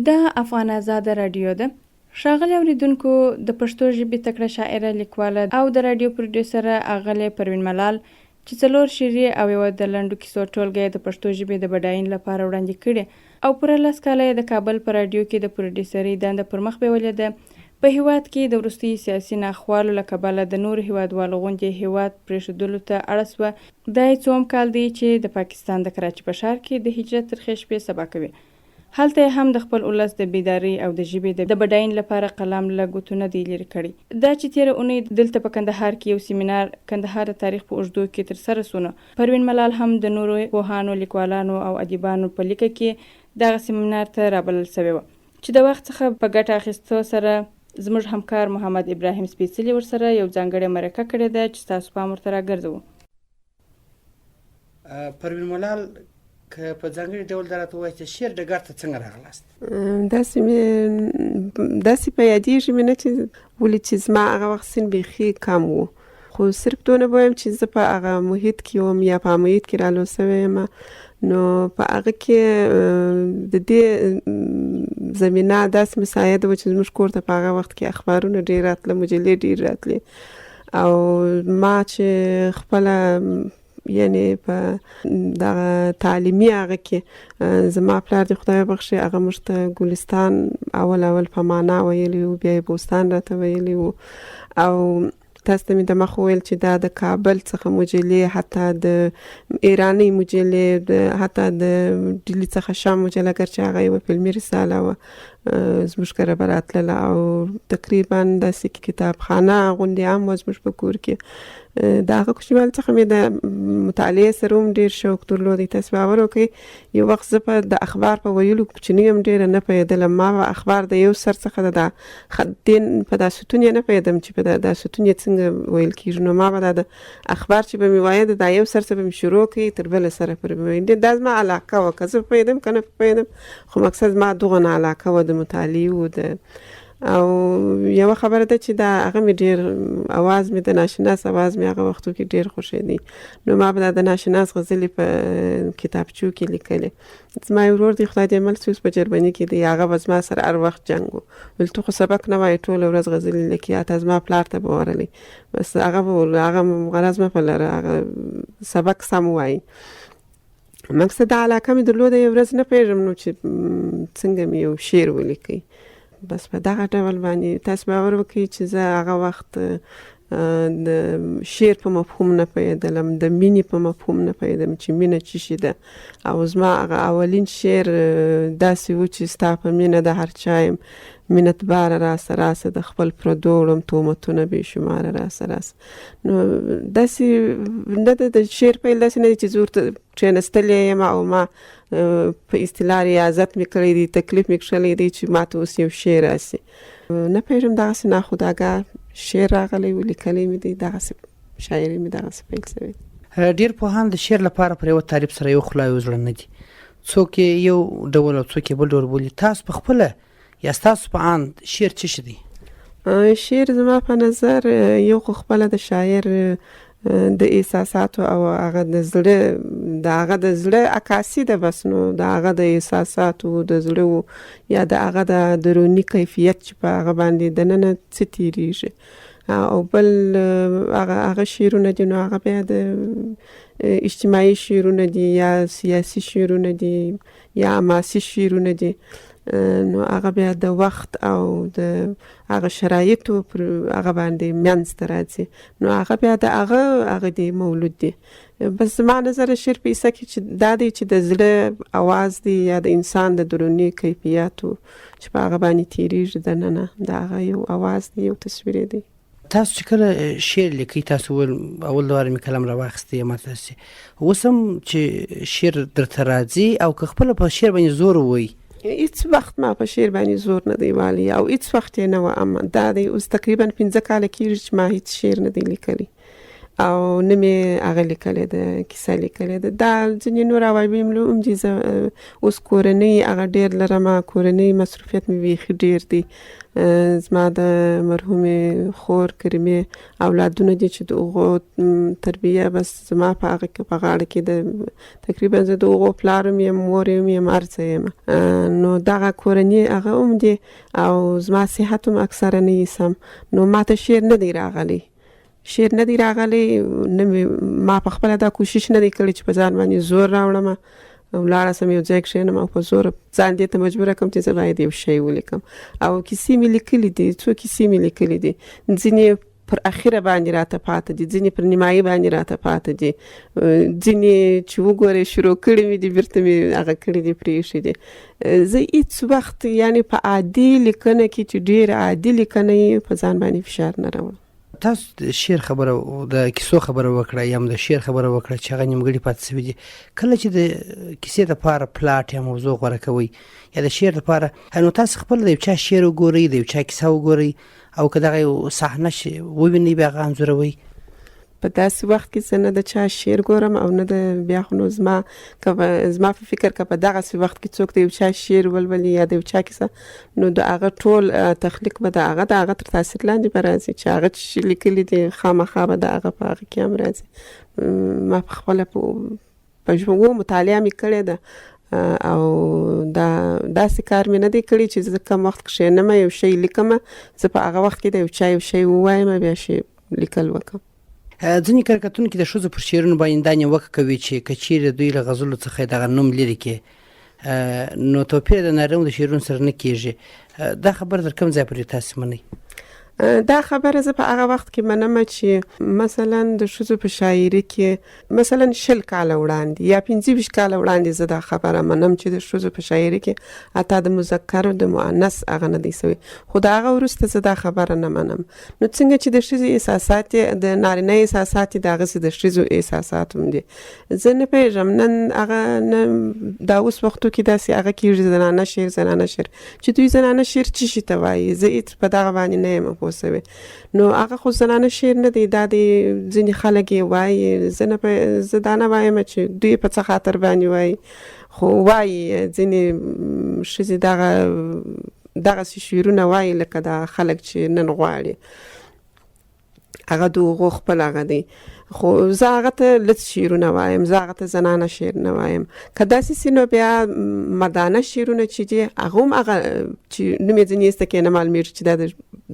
د افغان آزاد رادیو ده. ښاغلي اوریدونکو، د پښتو ژبې تکړه شاعره، لیکواله او د رادیو پروډیوسره اغلې پروین ملال چې 4 شعري او یو د لنډو کیسو ټولګه د پښتو ژبې د بډاینې لپاره وړاندې کړي او پوره 10 کاله د کابل په رادیو کې د پروډیوسري دنده پر مخ بیولې ده. په هیواد کې د وروستي سیاسي ناخوالو له کبله د نور هیوادوالو غوندې هیواد پرېښودلو ته اړه سوه. دا یې څوم کال دی چې د پاکستان د کراچي په ښار کې د هجرت ترخې شپې سبا کوي. هلته هم د خپل ولس د بیدارۍ او د ژبې د بډاینې لپاره قلم له ګوتونه دی لرې کړی. دا چې تېره اونۍ دلته په کندهار کې یو سیمینار کندهار د تاریخ په اوږدو کې ترسره سونه، پروین ملال هم د نورو پوهانو، لیکوالانو او ادیبانو په لیکه کې دغه سیمینار ته رابلل سوې وه چې د وخت څخه په ګټه اخیستو سره زموږ همکار محمد ابراهیم سپیڅلي ورسره یو ځانګړې مرکه کړې ده چې تاسو پام ورته راګرځوو. پروین ملال، که په ځانګړي ډول درته ووایي چې شعر ډګر ته څنګه راغلاست؟ داسې په یادېږي مې نه چې ولې چې زما هغه وخت سن بیخي کم و، خو صرف دونه به وایم چې زه په هغه محیط کې وم یا په محیط کې رالو سوې یم، نو په هغه کې د دې زمینه داسې مساعده وه چې زموږ کور ته په هغه وخت کې اخبارونه ډېر راتله، مجلې ډېر راتلې، او ما چې خپله یعنی په دغه تعلیمي هغه کې زما پلار دې خدای بخښي، هغه موږ ته ګلستان اول په معنا ویلی و، بیا یې بوستان راته ویلی و، او تاسو ته مې د مخ وویل چې دا د کابل څخه مجلې، حتی د ایراني مجلې، حتی د ډیلي څخه شام مجله، اگر چې هغه یوه فلمي رساله وه زموږ کره به راتلله، او تقریبا داسې کتابخانه غوندې هم وه زموږ په کور کې. د هغه کوچنیوالي څخه مې د مطالعې سره هم ډېر شوق درلودی. تاسو باور وکړئ یو وخت زه په د اخبار په ویلو کوچني هم ډېره نه پوهېدلم. ما به اخبار د یو سر څخه د په دا ستون یې نه پوهېدم چې په دا ستون یې څنګه ویل کېږي، نو ما به دا د اخبار چې به مې وایه د دا یو سر څخه به مې شروع کړي تر بله سره پورې به ویل. دا زما علاقه وه، که زه پوهېدم که نه پوهېدم، خو مقصد زما دغه علاقه وه د مطالعې و. او یوه خبره ده چې دا هغه مې ډېر اواز مې د ناشناس اواز مې هغه وختو کې ډېر خوښېدی، نو ما به د ناشناس غزلې په کتابچو کې لیکلې. زما یو ورور دی خدای دې مل چې اوس په جرمني کې دی، هغه به زما سره هر وخت جنګ و، ویل تو خو سبق نه وایې ټوله ورځ غزلې لیکې، حتی زما پلار ته به ورلی، بس هغه به ویل هغه غرض مه په لره، هغه سبق سم وایي. مقصد د علاقه مې درلوده، یو ورځ نه پوهېږم نو چې څنګه مې یو شعر ولیکئ. بس په دغه ډول باندې تاسو باور وکړئ چې زه هغه وخت د شعر په مفهوم نه پوهېدلم، د مینې په مفهوم نه پوهېدم چې مینه څه شي ده. او زما هغه اولین شعر داسې و چې ستا په مینه د هر چا یم منتباره راسه راسه، د خپل پردو وړم تهمتونه بې شماره راسه راسه. نو داسې نه ده د شعر پیل داسې نه دی چې زه ورته کښېنستلې یم او ما په اصطلاح ریاضت مې کړی دی، تکلیف مې کښلی دی چې ما ته اوس یو شعر راسي. نه پوهېږم دغسې ناخودآګاه شعر راغلی و، لیکلی مې دی، دغسې شاعري مې دغسې پیل شوې. ډېر پوهان د شعر لپاره پر یوه تعریف سره یو خلا یو زړه نه دي، څوک یې یو ډول او څوک یې بل ډول بولي. تاسو په خپله یا ستاسو په اند شعر څه شی دی؟ شعر زما په نظر یو خو خپله د شاعر د احساساتو او هغه د زړه عکاسي ده، بس نو د هغه د احساساتو د زړه یا د هغه د دروني کیفیت چې په هغه باندې دننه څه تېرېږي، او بل هغه شعرونه دي نو هغه بیا د اجتماعي شعرونه دي یا سیاسي شعرونه دي یا حماسي شعرونه دي، نو هغه بیا د وخت او د هغه شرایطو پر هغه باندې منځ ته راځي، نو هغه بیا د هغه دی مولود دی. بس زما نظر شعر په ایسه کې چې دا دی چې د زړه اواز دی یا د انسان د دروني کیفیاتو چې په هغه باندې تېرېږي دننه، د هغه یو اواز دی، یو تصویر دی. تاسو چې کله شعر لیکئ، تاسو ول اول دواره مې قلم راواخیستی، ما تاسې اوس هم چې شعر درته راځي او که خپله په شعر باندې زور ووایي؟ هیڅ وخت ما په شعر باندې زور نه دی والی او هیڅ وخت یې نه و، اما دا دی اوس تقریبا 15 کاله کېږي چې ما هیڅ شعر نه دی لیکلی، او نه مې هغه لیکلې ده کیسه لیکلې ده. دا ځینې نور عوایب هم دي. زه اوس کورنۍ هغه ډېر لرم، کورنۍ مصروفیت مې بیخي ډېر دی. زما د مرحومې خور کریمې اولادونه دي چې د هغو تربیه بس زما په هغه کې په غاړه کې ده. تقریبا زه د هغو پلار هم یم، مور هم یم، هر څه یم. نو دغه کورنۍ هغه هم دي او زما صحت هم اکثره نه سم. نو ما ته شعر نه دی راغلی، شعر نه دی راغلی. ما په خپله دا کوشش نه دی کړی چې په ځان باندې زور راوړم ولاړه سم یو ځای کښېنم او په زور ځان دې ته مجبوره کړم چې زه باید یو شی ولیکم. او کیسې مې لیکلي دي، څو کیسې مې لیکلي دي. ځینې پر اخره باندې راته پاته دي، ځینې پر نیمایي باندې راته پاته دي، ځینې چې وګورې شروع کړي مې دي بیرته مې هغه کړي دي پرېښي دي. زه هېڅ وخت یعنې په عادي لیکنه کې چې ډېر عادي لیکنه یې په ځان باندې فشار نه راوړم. تاسو د شعر خبره د کیسو خبره وکړه یا د شعر خبره وکړه چې هغه نیمګړي پاتې شوي دي. کله چې د کیسې لپاره پلاټ یا موضوع غوره کوئ یا د شعر لپاره، نو تاسو خپله د یو چا شعر وګورئ، د یو چا کیسه وګورئ او که دغه یو صحنه ووینئ بیا هغه انځوروئ. په داسې وخت کې زه نه د چا شعر ګورم او نه د بیا خو نو زما په فکر که په دغسې وخت کې څوک د یو چا شعر ولولي یا د یو چا کیسه، نو د هغه ټول تخلیق به د هغه تر تاثیر لاندې به راځي چې هغه چې لیکلي دي خامخا به د هغه په هغه کې هم راځي. ما په خپله په ژوند مطالعه مې کړې ده او داسې کار مې نه دی کړی چې زه کم وخت کښېنم یو شی لیکم، زه په هغه وخت کې د یو چا یو شی ووایم بیا شی لیکل وکړم. ځینې کارکتونکي د ښځو پر شعرونو باندې دا نیوکه کوي چې که چیرې دوی له غزلو څخه دغه نوم لرې کړي نو توپیر د نارینه د شعرونو سره نه کېږي. دا خبره تر کوم ځای پورې تاسې منئ؟ دا خبره زه په هغه وخت کې منم چې مثلا د ښځو په شاعري کې مثلا 20 کاله وړاندې یا 25 کاله وړاندې زه دا خبره منم چې د ښځو په شاعري کې حتی د مذکر او د مؤنث هغه نه دی سوی. خو د هغه وروسته زه دا خبره نه منم. نو څنګه چې د ښځې احساسات د نارینه احساسات دغسې د ښځو احساسات هم دي. زه نه پوهېږم نن هغه نه دا اوس وختو کې داسې هغه کېږي زنانه شعر چې دوی زنانه شعر څه شي ته وایي. زه هېڅ په دغه باندې نه یم سوي. نو هغه خو زنانه شعر نه دی، دا د ځینې خلک یې وایي. زه دا نه وایم چې دوی په څه خاطر باندې وایي، خو وایي ځینې ښځې دغسې شعرونه وایي لکه دا خلک چې نن غواړي هغه د هغو خپل هغه دی. خو زه هغه ته لڅ شعرونه وایم، زه هغه ته زنانه شعر نه وایم. که داسې سي نو بیا مردانه شعرونه چې دي هغه هم هغه چې نوم یې ځینې ایسته کې نه معلومېږي چې دا د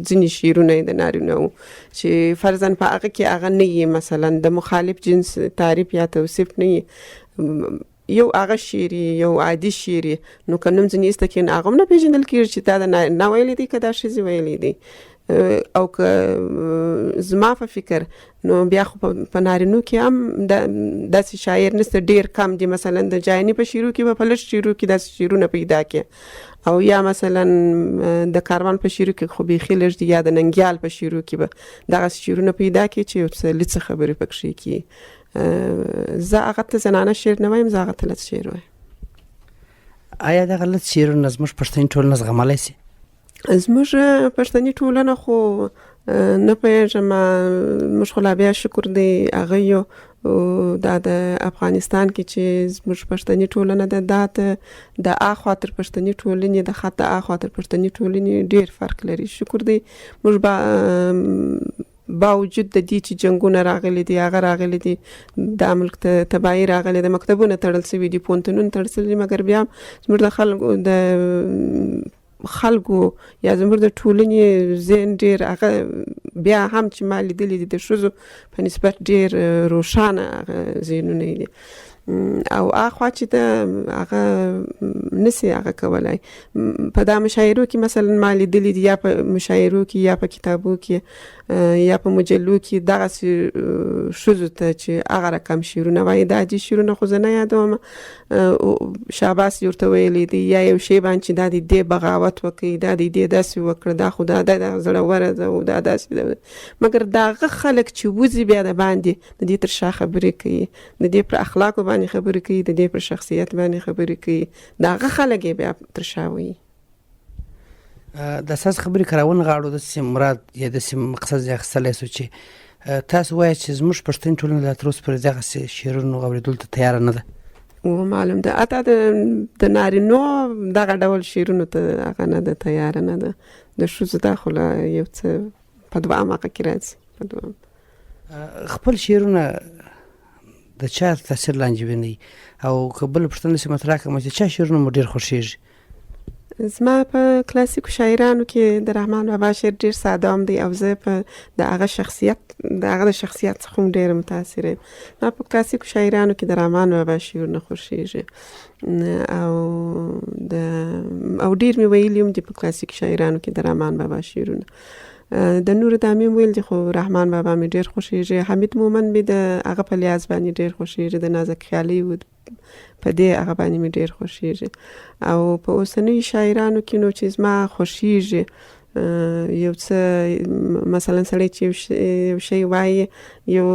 ځینې شعرونه یې د نارینه وو چې فرضاً په هغه کې هغه نه یي مثلا د مخالف جنس تعریف یا توصیف نه یي، یو هغه شعري یو عادي شعري. نو که نوم ځینې ایسته کې هغه هم نه پېژندل کېږي چې دا د نارینه ویلی دی که دا ښځې ویلی دی. او که زما په فکر نو بیا خو په نارینو کې هم داسې شاعر نشته، ډېر کم دي. مثلا د جایني په شعرو کې به په لږ شعرو کې داسې شعرونه پیدا کړي او یا مثلا د کاروان په شعرو کې خو بیخي لږ دي، یا د ننګیال په شعرو کې به دغسې شعرونه پیدا کړي چې یو څه لڅ خبرې پکښې کړي. زه هغه ته زنانه شعر نه وایم، زه هغه ته لڅ شعر وایم. آیا دغه لڅ شعرونه زموږ پښتني ټولنه زغملی شي؟ زموږ پښتني ټولنه خو نه پوهېږم، موږ خو لا بیا شکر دی هغه یو دا د افغانستان کې چې زموږ پښتني ټولنه ده، دا د اخوا تر پښتني ټولنې د خط اخوا تر پښتني ټولنې ډېر فرق لري. شکر دی موږ باوجود د دې چې جنګونه راغلي دي، هغه راغلي دي، دا ملک ته تباهي راغلي ده، مکتبونه تړل شوي دي، پوهنتونونه تړل شوي دي، مګر بیا زموږ د خلکو یا زموږ د ټولنې ذهن ډېر هغه بیا هم چې ما لیدلي دي د ښځو په نسبت ډېر روښانه هغه ذهنونه دي. او اخوا چې ده هغه نسی هغه کولی. په دا مشاعرو کې مثلا ما لیدلي دي یا په مشاعرو کې یا په کتابو کې یا په مجلو کې دغسې ښځو ته چې هغه رقم شعرونه وایي. دا دي شعرونه خو زه نه یادوم، شاباس یې ورته ویلی دی یا یو شی باندې چې دا د دې بغاوت وکړي، دا د دې داسې وکړه، دا خو دا زړوره ده او دا داسې ده. مګر دا هغه خلک چې وځي بیا د باندې د دې تر شا خبرې کوي، د دې پر اخلاقو باندې خبرې کوي، د دې پر شخصیت باندې خبرې کوي، دا هغه خلک یې بیا تر شا وایي. د اساس خبرې کراون غاړو داسې مراد یا داسې مقصد یې اخیستلی سو چې تاسو وایئ چې زموږ پښتني ټولنه لا تر اوسه پورې دغسې شعرونو اورېدلو ته تیاره نه ده. معلوم ده حتی د نارینو دغه ډول شعرونو ته هغه نه ده، تیاره نه ده. د ښځو دا خو لا یو څه په دوام هغه کې راځي. په دوام خپل شعرونه د چا تاثیر لاندې وینئ او که بله پوښتنه داسې مطرح کړم چې چا شعرونه مو ډېر خوښېږي؟ زما په کلاسیکو شاعرانو کې د رحمان بابا شعر ډېر ساده هم دی او زه په د هغه د شخصیت څخه هم ډېره متاثره یم. ما په کلاسیکو شاعرانو کې د رحمان بابا شعرونه خوښېږي او ډېر مې ویلي هم دي په کلاسیکو شاعرانو کې د رحمان بابا شعرونه. د نور دامي ویل دي خو رحمان بابا مې ډېر خوښېږي. حمید مومند مې د هغه په لحاظ باندې ډېر خوښېږي، د نازک خیالي و په دې هغه باندې مې ډېر خوښېږي. او په اوسنیو شاعرانو کې نو چې زما خوښېږي یو څه مثلا سړی چې یو شی وایي یو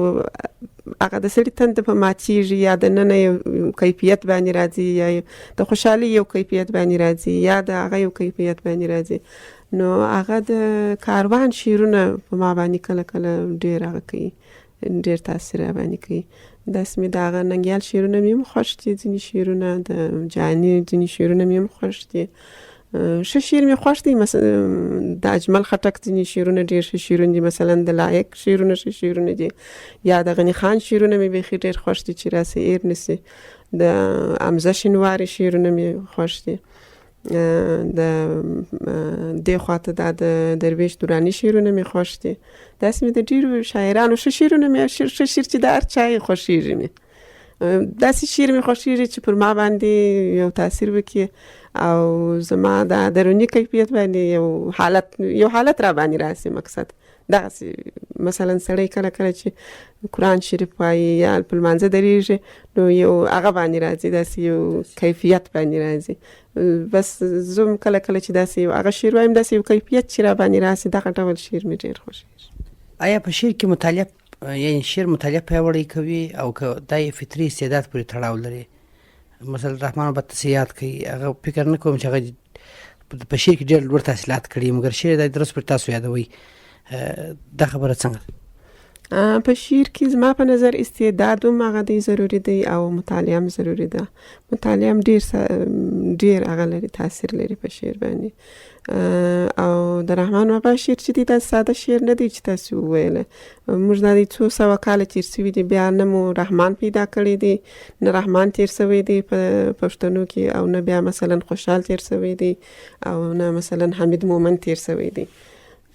هغه د سړي تنده په ماتېږي یا د ننه یو کیفیت باندې راځي یا د خوشحالۍ یو کیفیت باندې راځي یا د هغه یو کیفیت باندې راځي، نو هغه د کاروان شعرونه په ما باندې کله کله ډېر هغه کوي، ډېر تاثیر باندې کوي. داسې مې د هغه ننګیال شعرونه مې هم خوښ دي، ځینې شعرونه د جاني ځینې شعرونه مې هم خوښ دي. ښه شعر مې خوښ دی، مثلا د اجمل خټک ځینې شعرونه ډېر ښه شعرونه دي، مثلا د لایق شعرونه ښه شعرونه دي، یا د غني خان شعرونه مې بیخي ډېر خوښ دي چې راسه ایر نسی. د حمزه شینواري شعرونه مې خوښ دي. د دې خواته د درویش دورانی شعرونه مې خوښ دي. داسې مې د ډېرو شاعرانو ښه شعرونه مې ښه شعر چې د هر چا یې خوښېږي مې داسې شعر مې خوښېږي چې پر ما باندې یو تاثیر وکړي او زما د دروني کیفیت باندې یو حالت را باندې راسي. مقصد دغسې مثلا سړی کله کله چې قرآن شریف وایي یا په لمانځه درېږي نو یو هغه باندې راځي، داسې یو کیفیت باندې راځي. بس زه هم کله کله چې داسې یو هغه شعر وایم داسې یو کیفیت چې را باندې راسي، دغه ډول شعر مې ډېر خوښېږي. آیا په شعر کې مطالعه یعنې شعر مطالعه پیاوړی کوي او که دا یې فطري استعداد پورې تړاو لري؟ مثلا رحمان بابا ته یاد کوي، هغه فکر نه کوم چې هغه په شعر کې ډېر لوړ تحصیلات کړي، مګر شعر دا درست پر تاسو یادوي، دا خبره څنګه؟ په شعر کې زما په نظر استعداد هم هغه دی ضروري دی او مطالعه هم ضروري ده. مطالعه هم ډېر هغه لري، تاثیر لري په شعر باندې. او د رحمان بابا شعر چې دی دا ساده شعر نه دی چې تاسو وویله. موږ دا دی 200 کاله تېر سوي دي، بیا نه مو رحمان پیدا کړی دی، نه رحمان تېر سوی دی په پښتنو کې، او نه بیا مثلا خوشحال تېر سوی دی، او نه مثلا حمید مومند تېر سوی دی.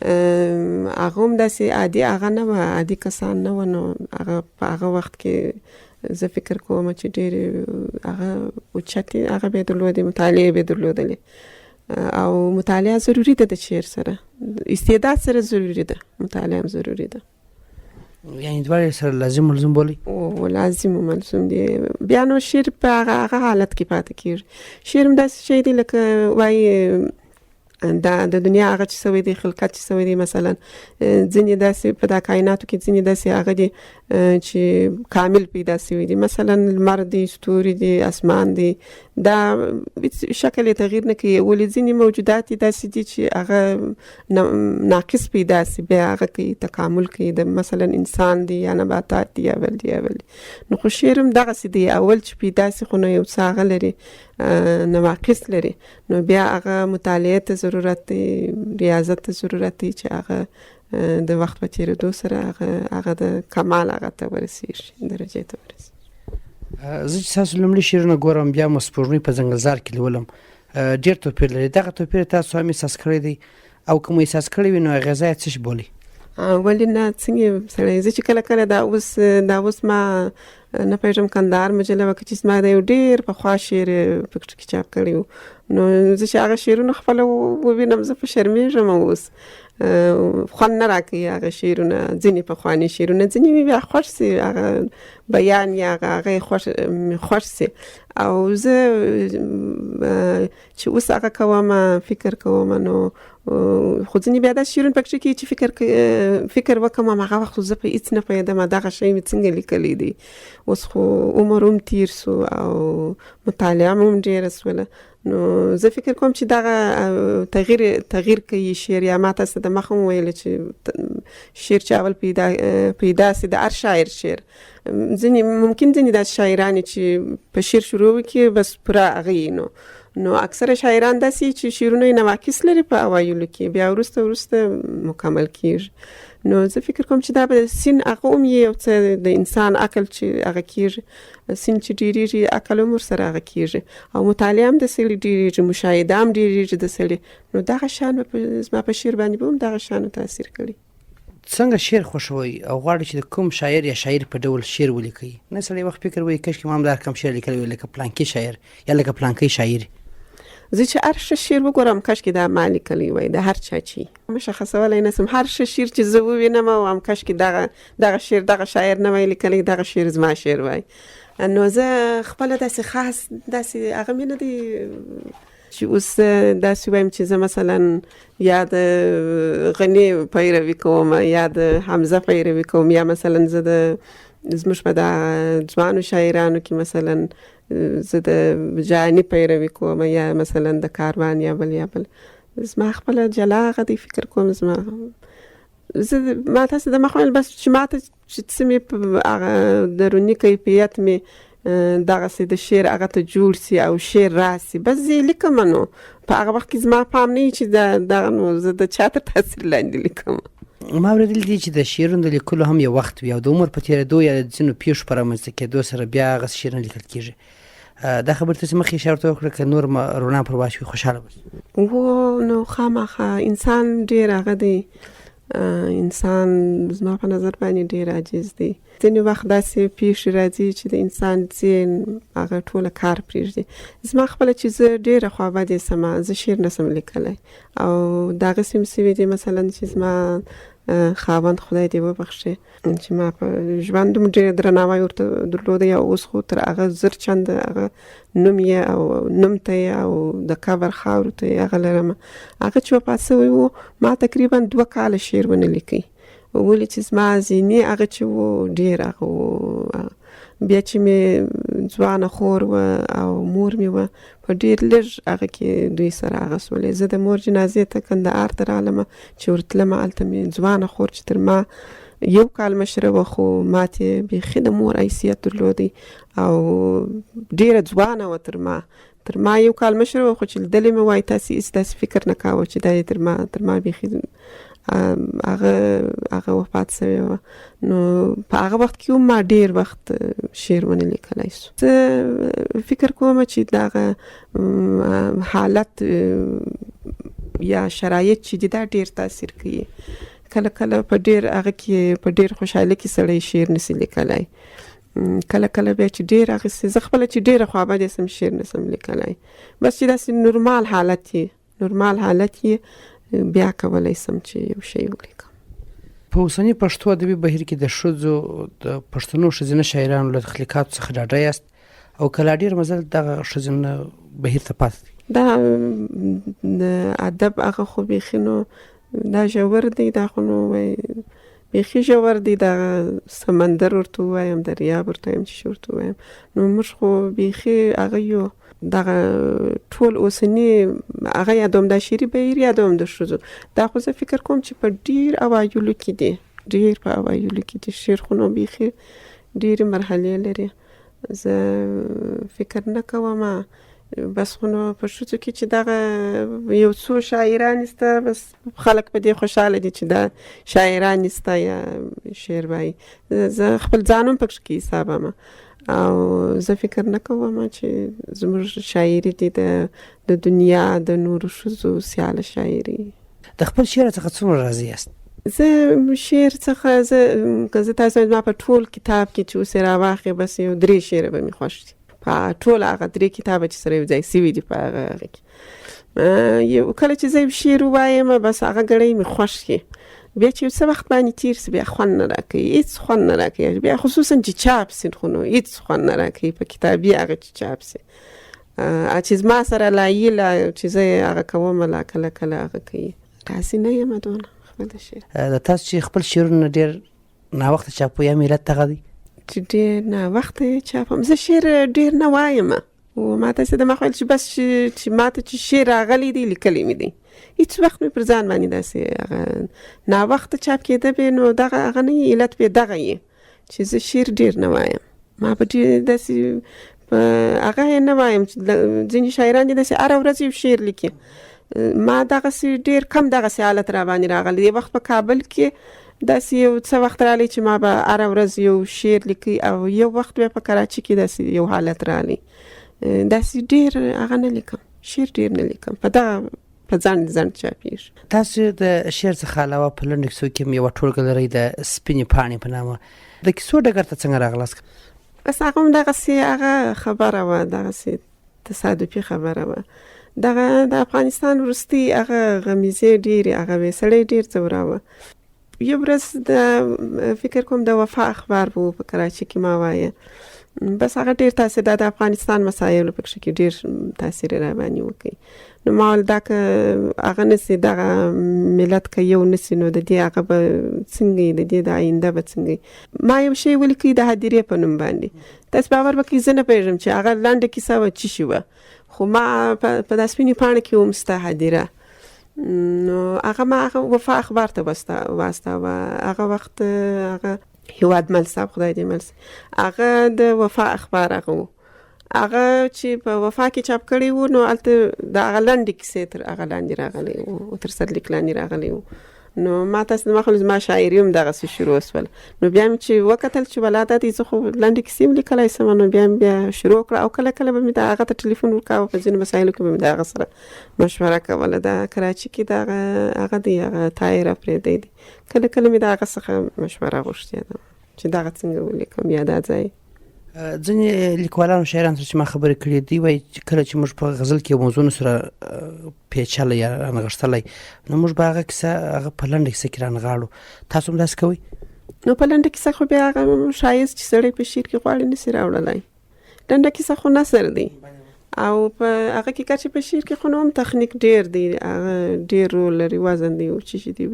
هغه هم داسې عادي هغه نه وه، عادي کسان نه وه. نو هغه په هغه وخت کې زه فکر کوم چې ډېرې هغه اوچتې هغه به یې درلودې، مطالعې به یې درلودلې. او مطالعه ضروري ده د شعر سره، استعداد سره ضروري ده، مطالعه هم ضروري ده. یعنې دواړه سره لازم ملزوم بولي؟ او لازم ملزوم دي. بیا نو شعر په هغه حالت کې پاتې کېږي. شعر هم داسې شی دی لکه وایي د دنیا هغه چې سوی دی، خلقت چې سوی دی، مثلا ځینې داسې په دا کائناتو کې ځینې داسې هغه دي چې کامل پیدا سوی دي، مثلا لمر دی، ستوري دی، اسمان دی، دا شکل یې تغییر نه کوي. ولې ځینې موجودات داسې دي چې هغه ناقص پیدا سي، بیا هغه کوي تکامل کوي، د مثلا انسان دی یا نباتات دی یا بل دی یا بل دی. نو خو شعر هم دغسې دی، اول چې پیدا سي خو نو یو څه هغه لري، نواقص لري، نو بیا هغه مطالعه ته ضرورت دی، ریاضت ته ضرورت دی چې هغه د وخت په تېرېدو سره هغه د کمال هغه ته ورسېږي، درجې ته ورسېږي. زه چې تاسو لومړي شعرونه ګورم بیا مو سپوږمۍ په ځنګلزار کې لولم، ډېر توپیر لري. دغه توپیر تاسو هم احساس کړی دی او که مو احساس کړی وي نو اغېزه یې څه شي بولي؟ ولې نه، څنګه سړی زه چې کله کله دا اوس ما نه پوهېږم کندهار مجله وه که چې زما د یو ډېر پخوا شعر پکې کې چاپ کړی و، نو زه چې هغه شعرونه خپله ووینم زه په شرمېږم. اوس خوند نه راکوي هغه شعرونه، ځینې پخواني شعرونه، ځینې مې بیا خوښ سي، هغه بیان یا هغه خوښ سي. او زه چې اوس هغه کوم فکر کوم نو خو ځینې بیا داسې شعرونه پکې کې چې فکر وکړم هغه وخت زه په هېڅ نه پوهېدم دغه شی مې څنګه لیکلی دی. اوس خو عمر هم تیر سو او مطالعه هم ډیره سوله. نو زه فکر کوم چې دغه تغییر کوي شعر. یا ما تاسو د مخه ویل چې شعر چاول پیدا سي د هر شاعر شعر. ممکن ځینې د شاعران چې په شعر شروع وکړي بس پوره هغه نو اکثره شاعران داسې چې شعرونه نواقص لري په اوایلو کې بیا ورسته مکمل کیږي. نو زه فکر کوم چې دا به سین هغه هم یو څه د انسان عقل چې هغه کیږي سین چې ډیریږي عقل هم سره هغه کیږي او مطالعه هم د سړي ډیریږي مشاهده هم ډیریږي د سړي. نو دغه شان زما په شعر باندې به هم دغه شان تاثیر کوي. څنګه شعر خوښوي او غواړي چې کوم شاعر یا شاعر په ډول شعر ولیکي؟ نه سړی وخت فکر وایي کښ ما هم دا کوم شعر لیکلی لکه پلانکی شاعر یا لکه پلانکی شاعر. زه چې هر شعر وګورم کاش کې دا ما لیکلی وای د هر چا چی مشخصولی نسم. هر شعر چې زه ووینم او هم کاش کې دغه شعر دغه شاعر نه وای لیکلی دغه شعر زما شعر وای. نو زه خپل داسې خاص داسې هغه مې نه دی چې اوس داسې وایم چې زه مثلا یا د غني پیروي کوم یا د حمزه پیروي کوم یا مثلا زه د زموږ په د ځوانو شاعرانو کې مثلا زه د جاني پیروي کوم یا مثلا د کاروان یا بل زما خپل جلا غدي فکر کوم. زما ما تاسو د مخول بس چې ما ته چې سمې په درونی کیفیت می دغه سي د شعر هغه ته جوړ سي او شعر راسي بس زه لیکم. نو په هغه وخت کې زما پام نه چې دغه نو زه د چا تر تاثیر لاندې لیکم. ما اورېدل دي چې د شعرونو د لیکلو هم یو وخت وي او د عمر په تېرېدو یا د ځینو پیښو په رامنځته کېدو سره بیا هغه شعرونه لیکل کېږي. دا خبرې تاسې مخکې اشاره ورته وکړه که نور رڼا پر واچوي خوشحاله به نو خامخا انسان ډېر هغه دی انسان زما په نظر باندې ډېر عاجز دی. ځینې وخت داسې پیښې راځي چې د انسان ذهن هغه ټوله کار پرېږدي. زما خپله چې زه ډېره خوابدې سمه زه شعر نسم لیکلی او دغسې م سوي دي مثلا چې زما خاوند خدای دې وبخښي چې ما په ژوند هم ډېر درناوی ورته درلوده یا اوس خو تر هغه زر چنده هغه نوم یې او نوم ته یې او د قبر خاورو ته یې هغه لرم. هغه چې وفات سوی و ما تقریبا 2 کاله شعر ونه لیکي ولې چې زما ځینې هغه چې و ډېر هغه و. بیا چې مې ځوانه خور و او مور مې و په ډېر لږ هغه کې دوی سره هغه سولې. زه د مور جنازې ته کندهار ته رالم چې ورتلمه هلته مې ځوانه خور چې تر ما 1 کال مشره وه خو ما ته بیخي د مور حیثیت درلودی او ډېره ځوانه وه تر ما 1 کال مشره وه خو چې لیدلې مې وایي تاسې هېڅ داسې فکر نه کاوه چې دا یې تر ما بیخي هغه وفات سوی و. نو په هغه وخت کې ما ډېر وخت شعر ونه لیکلی سو. زه فکر کوم چې دغه حالت یا شرایط چې دي دا ډېر تاثیر کوي. کله کله په ډېر هغه کې په ډېر خوشحالۍ کې سړی شعر نسي لیکلی. کله کله بیا چې ډېر هغسې زه خپله چې ډېره خوابدې سم شعر نسم لیکلی. بس چې داسې نورمال حالت یې بیا کولی سم چې یو شی ولیکم. په اوسني پښتو ادبي بهیر کې د ښځو د پښتنو ښځینه شاعرانو له تخلیقاتو څخه ډاډه یاست او که لا ډېر مزل دغه ښځینه بهیر ته پاتې دی؟ دا د ادب هغه خو بیخي نو دا ژور دی. دا خو نو بیخي ژور دی. دا سمندر ورته ووایم دریاب ورته وایم چې ورته ووایم. نو موږ خو بیخي هغه یو دغه ټول اوسني هغه یادوم دا شعري بهیر یادوم د ښځو. دا خو زه فکر کوم چې په ډېر اوایلو کې دی ډېر په اوایلو کې دی. شعر خو نو بیخي ډېرې مرحلې لري. زه فکر نه کوم بس خو نو په ښځو کې چې دغه یو څو شاعران سته بس خلک په دې خوشحاله دي چې دا شاعران سته یا شعر وایي. زه خپل ځان هم پکې کې حسابم او زه فکر نه کوم چې زموږ شاعري دي د دنیا د نورو ښځو سیاله شاعري. د خپل شعر څخه څومره راضي یاست؟ زه شعر څخه که زه تاسو ما په ټول کتاب کې چې اوس یې راواخلې بس یو 3 شعره به مې خوښ دي. په ټول هغه 3 کتابه چې سره یو ځای سوي دي په هغه کې یو کله چې زه یو شعر ووایم بس هغه ګړی مې خوښ شي. بیا چې څه وخت باندې تیر سي بیا خوند نه راکوي هېڅ خوند نه راکوي. بیا خصوصا چې چاپ سي خو نو هېڅ خوند نه راکوي په کتابي هغه چې چاپ سي. چې زما سره لایله چې زه هغه کوم لا کله کله هغه کوي داسې نه یم دونه خپل شعر. د تاسو چې خپل شعرونه ډېر ناوخته چاپ یا ملت ته غدي چې ډېر نه وخت چاپم زه شعر ډېر نه وایم او ما ته څه د مخول چې بس چې ما ته چې شعر راغلی دی لیکلی مې دی هیڅ وخت مې پر ځان باندې داسې نا وخت چاپ کېده به نو دغه هغه نه علت به دغه یې چې زه شعر ډېر نه وایم ما په دې داسې هغه نه وایم چې ځینې شاعران دي داسې هره ورځ یو شعر لیکي ما دغسې ډېر کم دغسې حالت را باندې راغلی دی وخت په کابل کې داسې یو څه وخت رالی چې ما به هره ورځ یو شعر لیکي او یو وخت بیا په کراچي کې داسې یو حالت رالی داسې ډېر هغه نه لیکم شعر ډېر نه لیکم په دغه په ځان چاپېږي تاسو د شعر څخه علاوه په لنډو کیسو کې هم یوه ټولګه لرئ د سپینې پاڼې په نامه د کیسو ډګر ته څنګه راغلاست؟ بس هغه هم دغسې هغه خبره وه دغسې تصادفي خبره وه دغه د افغانستان وروستي هغه غمیزې ډېرې هغه وې سړی ډېر ځوراوه یو ورځ د فکر کوم د وفا اخبار به په کراچي کې ما وایه بس هغه ډېر تاثیر د افغانستان مسایلو پکښې کې ډېر تاثیر را باندې وکړي نو ما ویل دا که هغه نسي دغه ملت که یو نسي نو د دې هغه به څنګه د دې د آینده به څنګه ما یو شی ولیکئ د هدیرې په نوم باندې تاسو باور وکړئ زه نه پوهېږم چې هغه لنډه کیسه وه څه شي وه خو ما په دا سپینې پاڼه کې هم ستا هدیره نو هغه ما هغه وفا اخبار ته واستاوه هغه وخت هغه هیوادمل صاحب خدای دې مل هغه د وفا اخبار هغه و هغه چې په وفا کې چاپ کړی و نو هلته د هغه لنډې کیسې تر هغه لاندې راغلی و تر سرلیک لاندې راغلی و نو ما تاسو د مخلص ما شاعري هم دغسې شروع شول نو بیا مې چې وکتل چې ولا دا دی زه خو لنډې کیسې هم لیکلی سم نو بیا شروع کړه او کله کله به مې د هغه ته ټلیفون ورکاوه په ځینو مسایلو کې به مې د هغه سره مشوره کوله د کراچي کې د هغه دی هغه طاهر افریدی دی کله کله مې د هغه څخه مشوره غوښتې ده چې دغه څنګه ولیکم یا دا ځای ځینې لیکوالانو شاعرانو سره چې ما خبرې کړې دي وایي چې کله چې موږ په غزل کې موضوعونو سره پیچلی یا رانغښتلی نو موږ به هغه کیسه هغه په لنډه کیسه کې رانغاړو تاسو هم داسې کوئ نو په لنډه کیسه خو بیا هغه ښایست چې سړی په شعر کې غواړي نسي راوړلی لنډه کیسه خو نثر دی او په هغه کې که چې په شعر کې خو نو هم تخنیک ډېر دی هغه ډېر رول لري وزن دی او څه شي دی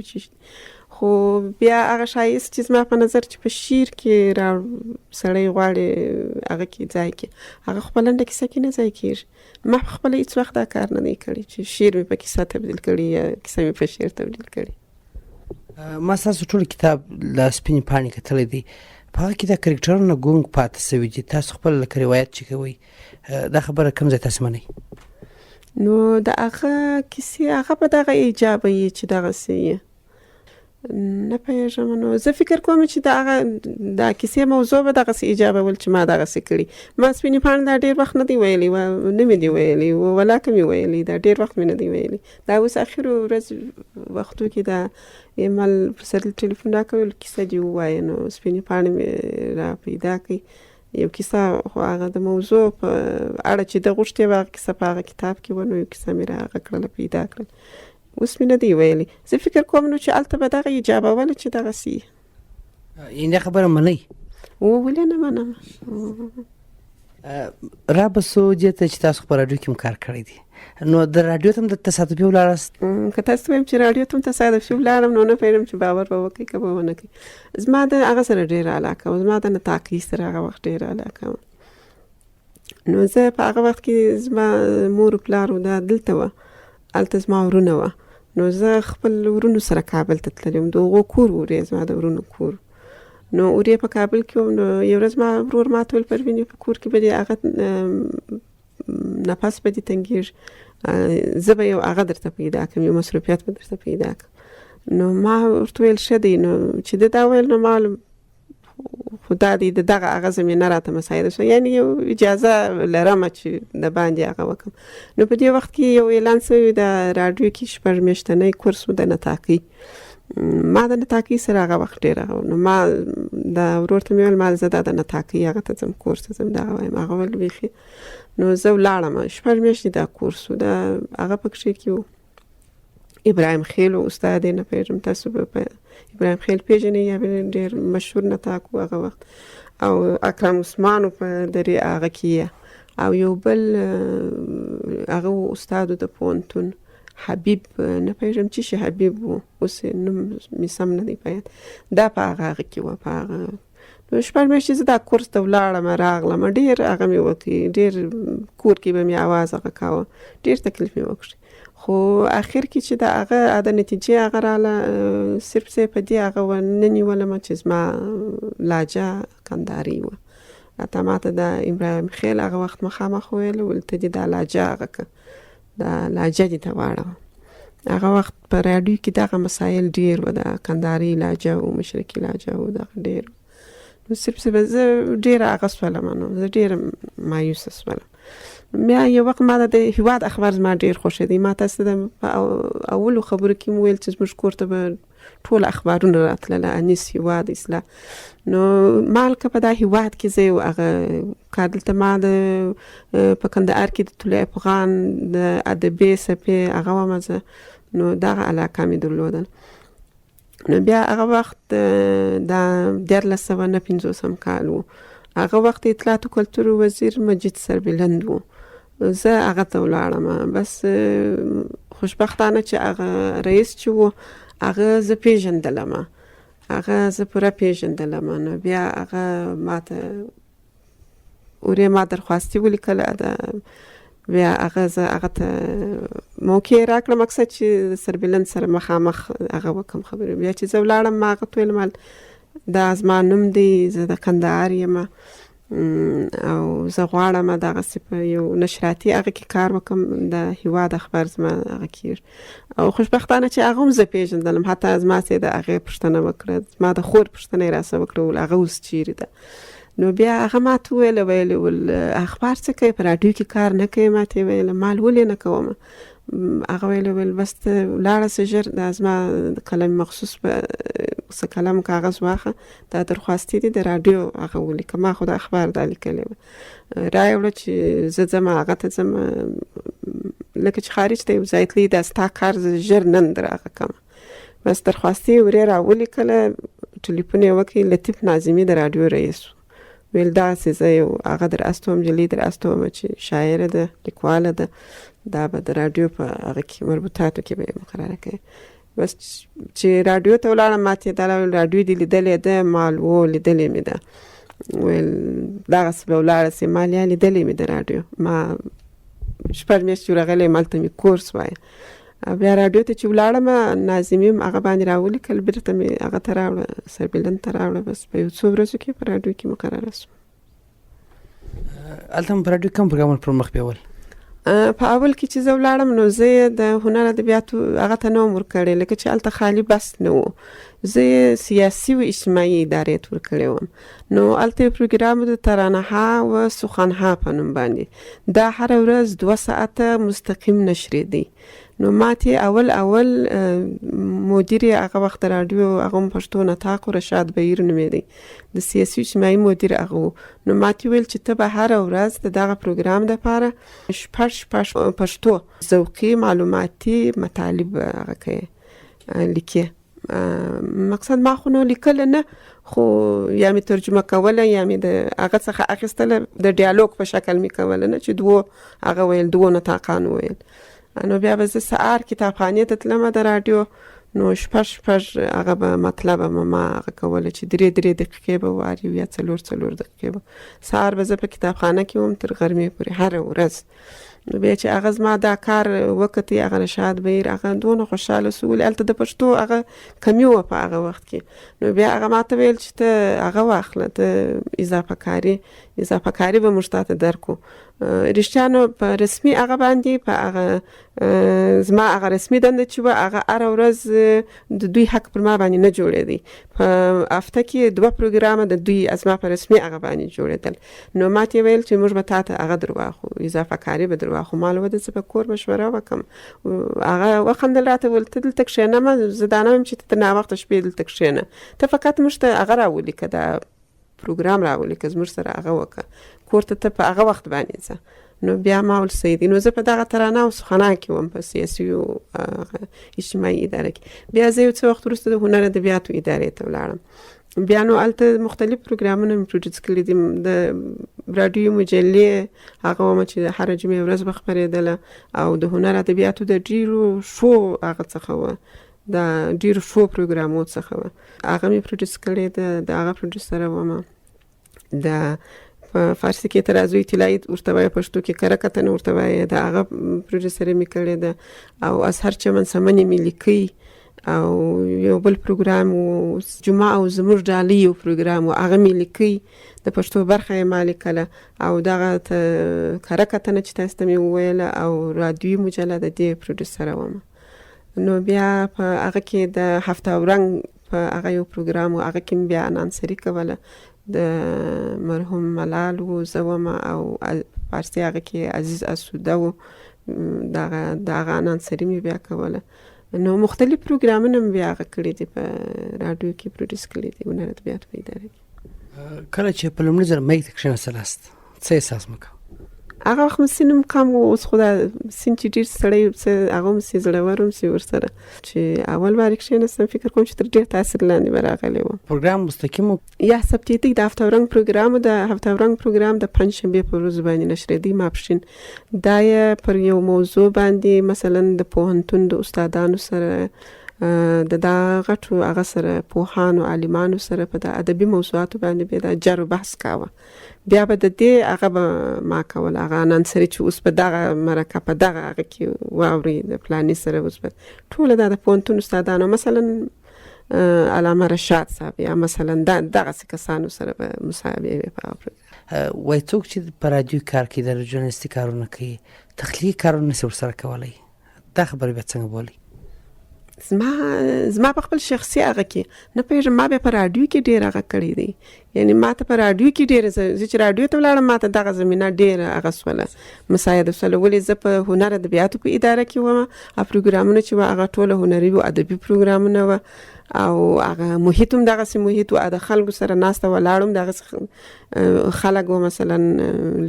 خو بیا هغه ښایست چې زما په نظر چې په شعر کې سړی غواړي هغه کې ځای کې هغه خو په لنډه کیسه کې نه ځای کېږي ما خپله هېڅ وخت دا کار نه دی کړی چې شعر مې په کیسه تبدیل کړي یا کیسه مې په شعر تبدیل کړي ما ستاسو ټول کتاب له سپینې پاڼې کتلی دی په هغه کې د کرکټرونو ګونګ پاتې سوي دي تاسو خپل لکه روایت چې کوئ دا خبره کوم ځای تاسو منئ نو د هغه کیسې هغه په دغه ایجابه یې چې دغسې یې نه پوهېږم نو زه فکر کوم چې دا کیسې موضوع به دغسې ایجابول چې ما دغسې کړي ما سپینې پاڼې دا ډېر وخت نه دی ویلی نه مې دی ویلی ولاکه مې ویلی دا ډېر وخت مې نه دی ویلی دا اوس اخرو ورځ وختو کې دا ایمل پر سر ټلیفون راکوي کیسه دې ووایه نو سپینې پاڼې مې را پیدا کړي یو کیسه خو هغه د موضوع په اړه چې د غوښتې وه هغه کیسه په هغه کتاب کې وه نو یو کیسه مې را هغه کړله پیدا کړل اوس مې نه دی ویلی زه فکر کوم نو چې هلته به دغه ایجابوله چې دغسې یعنې دا خبره منئ ولې نه منم رابسو دې ته چې تاسو په راډیو کې هم کار کړی دی نو د راډیو ته هم د تصادفي ولاړاست که تاسو وایم چې راډیو ته هم تصادفي ولاړم نو نه پوهېږم چې باور به وکړئ که به ونه کړئ زما د هغه سره ډېره علاقه وه زما د نطاقي سره هغه وخت ډېره علاقه وه نو زه په هغه وخت کې زما مور و پلار و دا دلته وه هلته زما ورونه وه نو زه خپل ورونو سره کابل ته تللی وم د هغو کور ورې زما د ورونو کور نو ورې په کابل کې وم نو یو ورځ ما ورور ما ته ویل پروینې په کور کې به دې هغه نفس به دې تنګېږي زه به یو هغه درته پیدا کړم یو مصروفیت به درته پیدا کړم نو ما ورته ویل ښه دی نو چې ده دا ویل نو ما خو دا دی د دغه هغه زمینه راته مساعده شوه یعنې یو اجازه لرمه چې د باندې هغه وکړم نو په دې وخت کې یو اعلان شوی د راډیو کې 6 میاشتنی کورس و د نطاقي ما د نطاقي سره هغه وخت ډېره نو ما د ورور ته مې ویل ما زه دا د نطاقي هغه ته ځم کورس ته ځم دغه وایم هغه ویل بیخي نو زه ولاړم 6 میاشتې دا کورس و د هغه پکښې کې و ابراهیم خیل و استاد نه پوهېږم تاسو به ابراهیم خیل پیژنئ یا ډېر مشهور نطاق و هغه وخت او اکرم عثمان په درې هغه کې او یو بل هغه استاد د پوهنتون حبیب نه پوهېږم چې شي حبیب و اوس نوم مې سم نه دی په یاد دا په هغه کې وه په هغه شپږ میاشتې زه دا کورس ته ولاړم راغلم ډېر هغه مې وکړي ډېر کور کې به مې اواز هغه کاوه ډېر تکلیف مې وکړي خو اخر کې چې د هغه د نتیجې هغه راله صرف زه په دې هغه ونه نیولم چې زما لهجه کندهاري وه حتی ماته د ابراهیم خیل هغه وخت مخامخ ویل ته دې دا لهجه هغه که دا لهجه دې ته واړوه هغه وخت په راډیو کې دغه مسایل ډېر وه د کندهاري لهجه و مشرقي لهجه و دغه ډېر نو صرف زه ډېره هغه سولم نو زه ډېره مایوسه سولم بیا یو وخت ما د هېواد اخبار زما ډېر خوښېدی ما تاسو ته په اولو خبرو کې مو ویل چې زموږ کور ته به ټول اخبارونه راتلله انیس هېواد اصلاح نو ما هلکه په دا هېواد کې زه هغه کار دلته ما په کندهار کې د طلوع افغان د ادبي څپې هغه ومه زه نو دغه علاقه مې درلودل نو بیا هغه وخت دا 1950 کال و هغه وخت اطلاعات و کلتور وزیر مجید سربلند و زه هغه ته ولاړم بس خوشبختانه چې هغه رئیس چې و هغه زه پیژندلم هغه زه پوره پیژندلم نو بیا هغه ماته اورې ما درخواستي ولیکله بیا هغه زه هغه ته موقع راکړه مقصد چې سربلند سره مخامخ هغه وکم خبرې بیا چې زه ولاړم ما هغه ته ویل دا زما نوم دی زه د کندهار یم او زه غواړم دغسې په یو نشراتي هغه کې کار وکړم د هېواد اخبار زما هغه کې او خوشبختانه چې هغه هم زه پیژندلم حتی زما چې د هغې پوښتنه وکړه زما د خور پوښتنه یې راسه وکړه ول هغه اوس چیرې ده نو بیا هغه ماته ویل ول اخبار څه کوي په راډیو کې کار نه کوي ماته یې ویل ما ولې نه کوم هغه ویل بس ته ولاړه سه ژر دا زما قلم مخصوص په څه قلم کاغذ واخه دا درخواستي دي د راډیو هغه ولیکه ما خو د اخبار دا لیکلی وه رایه وړه چې زه ځم هغه ته ځم لکه چې خارج ته یو ځای تللی دا ستا کار زه ژر نن در هغه کومه بس درخواستي یې ورې راولیکله ټلیفون یې وکړي لطیف ناظمي د راډیو رئیس ویل داسې زه یو هغه در استوم جلۍ در استوم چې شاعره ده لیکواله ده دا به د راډیو په هغه کې مربوطاتو کې به یې مقرره کوي بس چې راډیو ته ولاړم ما ته یې دا ویل راډیو دې لیدلې ده ما لیدلې مې ده ویل دغسې به ولاړه سې ما لیدلې مې ده راډیو ما شپږ میاشتې ورغلی هلته مې کورس وایه بیا راډیو ته چې ولاړم ناظمي هم هغه باندې راولیکل بیرته مې هغه ته راوړه سربلند ته راوړه بس په یو څو ورځو کې په راډیو کې مقرره شوم هلته هم په راډیو کوم پروګرامونه پر مخ بیول په اول کې چې زه ولاړم نو زه د هنر ادبیاتو هغه ته نه وم ورکړی لکه چې هلته خالي بس نه و زه سیاسي و اجتماعي ادارې ته ورکړی وم نو هلته یو پروګرام د ترانه‌ها و سخنها په نوم باندې دا هره ورځ 2 ساعته مستقیم نشریدی نو ماته اول مدیر هغه وخت راډیو هغه پښتو نطاق رشاد بهیر نومېدی د سیاسي اجتماعي مدیر هغه نو ماته ویل چې ته به هر ورځ دغه پروګرام لپاره شپږ پښتو ذوقي معلوماتي مطالب هغه کوي لیکي مقصد ما خو نو لیکل نه خو یا می ترجمه کوله یا می د هغه څخه اخیستله د ډیالوګ په شکل می کوله نه چې هغه ویل دوه نطاقان ویل نو بیا به زه سهار کتابخانې ته تلم د راډیو نو شپږ هغه به مطلب ما هغه کوله چې 3 دقیقې به واري یا 4 دقیقې به سهار به زه په کتابخانه کې وم تر غرمې پورې هر ورځ نو بیا چې هغه زما دا کار وکړي هغه رشاد بهیر هغه دونه خوشحاله سو ولې هلته د پښتو هغه کمی وه په هغه وخت کې نو بیا هغه ماته ویل چې ته هغه واخله ته اضافه کاري به موږ تاته درکو رښتیا نو په رسمي هغه باندې په هغه زما هغه رسمي دنده چې وه هغه هره ورځ د دوی حق پر ما باندې نه جوړېدی په هفته کې 2 پروګرامه د دوی زما په رسمي هغه باندې جوړېدل نو ماته یې ویل چې موږ به تاته هغه درواخو اضافه کاري به درواخو ما له زه په کور مشوره وکړم هغه وخندل راته ویل ته دلته کښېنه زه دا نه وایم چې ته ناوخته شپې دلته کښېنه ته فقط موږ ته هغه راولیکه دا پروګرام راولیکه زموږ سره هغه وکړه کور ته په هغه وخت باندې ځه نو بیا ما ول سیدی نو زه په دغه ترانه او سخنه کې وم په سیاسي او اجتماعي اداره کې بیا زه یو څه وخت وروسته د هنر ادبیاتو ادارې ته ولاړم بیا نو هلته مختلف پروګرامونه مې پروډیوس کړي دي د راډیو مجلې هغه ومه چې هره جمعې ورځ به خپرېدله او د هنر ادبیاتو د ډېرو شو هغه څخه وه د ډېرو شو پروګرامو څخه وه هغه مې پروډیوس کړې د هغه پروډیوسره ومه د په فارسی کې ترازو اطلاعي ورته وایي، پښتو کې کره کتنه ورته وایي، د هغه پروډوسري مې کړې ده. او اظهر چمن سمنې مې لیکي، او یو بل پروګرام و جمعه او زموږ ډالۍ یو پروګرام و هغه مې لیکي، د پښتو برخه یې ما لیکله. او دغه کره کتنه چې تاسو ته مې وویله او رادیوي مجله د دې پروډوسره وم. نو بیا په هغه کې د هفته ورنګ په هغه یو پروګرام و هغه کې مې بیا انانسري کوله د مرحوم ملال و زه وم، او فارسي هغه کې عزیز اسوده و، دغه انانسري مې بیا کوله. نو مختلف پروګرامونه مې بیا هغه کړي دي، په راډیو کې پروډوس کړي دي هنر ادبیات په اداره کې. کله چې په لومړي ځل میک ته کښېناستلاست څه احساس مو کاوه؟ هغه وخت مې سین هم کم و، اوس خو دا سین چې ډېر سړی هغه هم سي زړور هم سي ورسره. چې اول وارې کښېناستم فکر کوم چې تر ډېر تاثیر لاندې به راغلی وم. پروګرام مستقیم و یا ثبتېدی؟ د هفته ورنګ پروګرام، د هفته ورنګ پروګرام د پنجشنبې په ورځ باندې نشرېدی ماپښین. دا یې پر یو موضوع باندې مثلا د پوهنتون د استادانو سره د دا غټو هغه سره پوهانو عالمانو سره په د ادبي موضوعاتو باندې به دا جر بحث کاوه. بیا به د دې هغه به ما کول، هغه انانسري چې اوس په دغه مرکه په دغه هغه کې واوري د پلاني سره اوس به ټول د پوهنتون استادانو مثلا علامه رشاد صاحب یا مثلا دغه کسانو سره به مصاحبه په وای څوک چې په رادیو کار کوي د ژورنالیستي کارونه کوي، تخلیقي کارونه نشي ورسره کولی، دا خبرې به څنګه بولي؟ زما په خپل شخصي هغه کې نه پېژم، ما به په رادیو کې ډېر هغه کړی دی. یعنی ما ته په رادیو کې ډېر زه چې رادیو ته ولاړم ما ته دغه زمینه ډېر هغه سوله مساعده سوله. ولې زه په هنر ادبیاتو په اداره کې وم، پروګرامونه چې هغه ټوله هنري او ادبي پروګرامونه و، او هغه محیط هم دغسې محیط و، د خلکو سره ناسته ولاړم دغسې خلک و، مثلا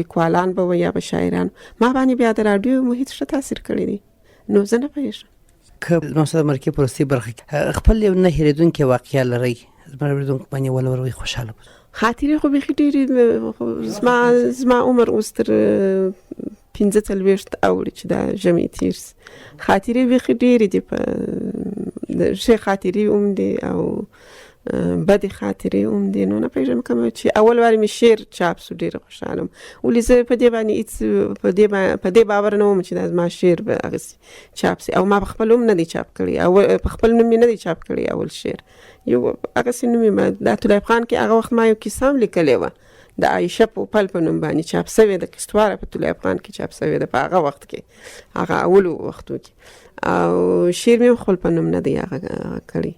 لیکوالان به و یا به شاعران. ما باندې بیا د رادیو محیط ښه تاثیر کړی دی. نو زه نه پوهېږم که زما د مرکې په وروستۍ برخه کې خپل یو نه هېرېدونکې واقعه لرئ، زما اورېدونکو باندې ولوروئ خوشحاله به. خاطرې خو بیخي ډېرې، زما عمر اوس تر 45 اوړي چې دا ژمی تېر سي. خاطرې بیخي ډېرې دي، په ښې خاطرې هم دي او بدې خاطرې هم دي. نو نه پوهېږم کومه چې اول وارې مې شعر چاپ سو ډېره خوشحاله وم. ولې زه په دې باندې هېڅ په دې باور نه وم چې دا زما شعر به هغسې چاپ سي، او ما په خپل هم نه دی چاپ کړی، او په خپل نوم مې نه دی چاپ کړی اول شعر. یو هغسې نوم یې د طلایب خان کې هغه وخت ما یو کیسه هم لیکلې وه د عایشه پوپل په نوم باندې چاپ سوې ده، کشتواره په طلایب خان کې چاپ سوې ده په هغه وخت کې، هغه اولو وختو کې. او شعر مې خپل په نوم نه دی هغه کړی.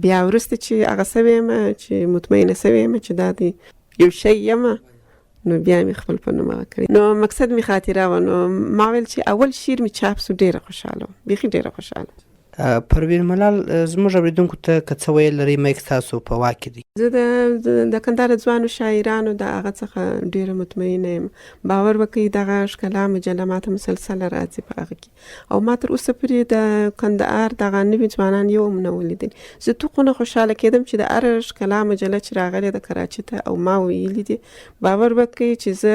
بیا وروسته چې هغه سوې یم چې مطمئنه سوې یم چې دا دی یو شی یم، نو بیا مې خپل په نوم هغه کړی. نو مقصد مې خاطره وه. نو ما ویل چې اول شعر مې چاپ سو ډېره خوشحاله وم، بیخي ډېره خوشحاله. پروین ملال زموږ اورېدونکو ته که څه ویل لرئ میک ستاسو په واک کې دی؟ زه د کندهار ځوانو شاعرانو د هغه څخه ډېره مطمئنه یم. باور وکړئ دغه ښکلا مجله ما ته مسلسله راځي په هغه کې، او ما تر اوسه پورې د کندهار دغه نوي ځوانان یو هم نه ولیدل. زه توقونه خوشحاله کېدم چې د هره ښکلا مجله چې راغلې د کراچي ته او ما ویلي دي، باور وکړئ چې زه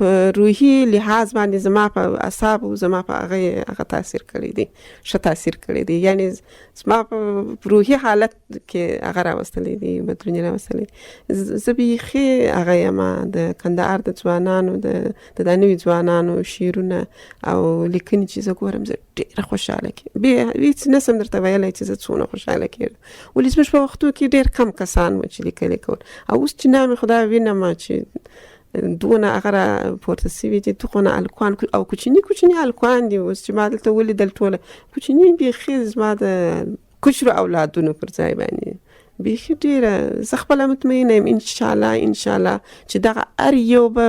په روحي لحاظ باندې زما په اعصاب او زما په هغه تاثیر کړی دی، ښه تاثیر کړی دی. یعنی زما په روحي حالت کې هغه راوستلی دی، بدلون یې راوستلی دی. زه بیخي هغه یم د کندهار د ځوانانو د نوي ځوانانو شعرونه او لیکنې چې زه ګورم زه ډېره خوشحاله کېږم. هېڅ نسم درته ویلی چې زه څونه خوشحاله کېږم. ولې زموږ په وختو کې ډېر کم کسان و چې لیکل یې کول، او اوس چې نام خدای وینم چې دونه هغه را پورته سوي دي، دغونه الکوان او کوچني الکوان دي اوس چې ما دلته ولیدل ټوله کوچني بیخي زما د کشرو اولادونو پر ځای باندې بیخي ډېره. زه خپله مطمئنه یم انشاءالله چې دغه هر یو به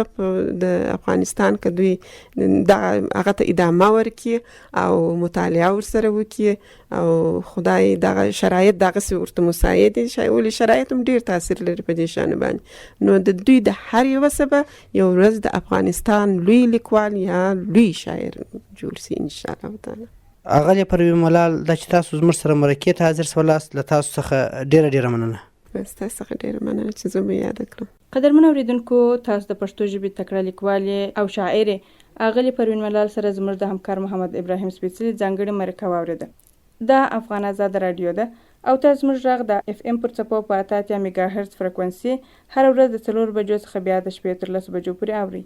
د افغانستان که دوی دغه هغه ته ادامه ورکړي او مطالعه ورسره وکړي او خدای دغه شرایط دغسې ورته مساعد دي. ولې شرایط هم ډېر تاثیر لري په دې شیانو باندې. نو د دوی د هر یوه سبه یو ورځ د افغانستان لوی لیکوال یا لوی شاعر جوړ سي انشاءالله تعالی. اغلې پروین ملال دا چې تاسو زموږ سره مرکې ته حاضر سولاست، له تاسو څخه ډېره مننه. ستاسو څخه ډېره مننه چې زه مې یاده کړم. قدرمن اورېدونکو، تاسو د پښتو ژبې تکړه لیکوالې او شاعرې اغلې پروین ملال سره زموږ د همکار محمد ابراهیم سپېڅلي ځانګړې مرکه واورېده. دا افغان آزاد راډیو ده، او تاسو زموږ غږ د اف ام پر څپو په 88 میگا هرتز فریکونسي هر ورځ د 4 بجو څخه بیا د شپې تر 10 بجو پورې اورئ.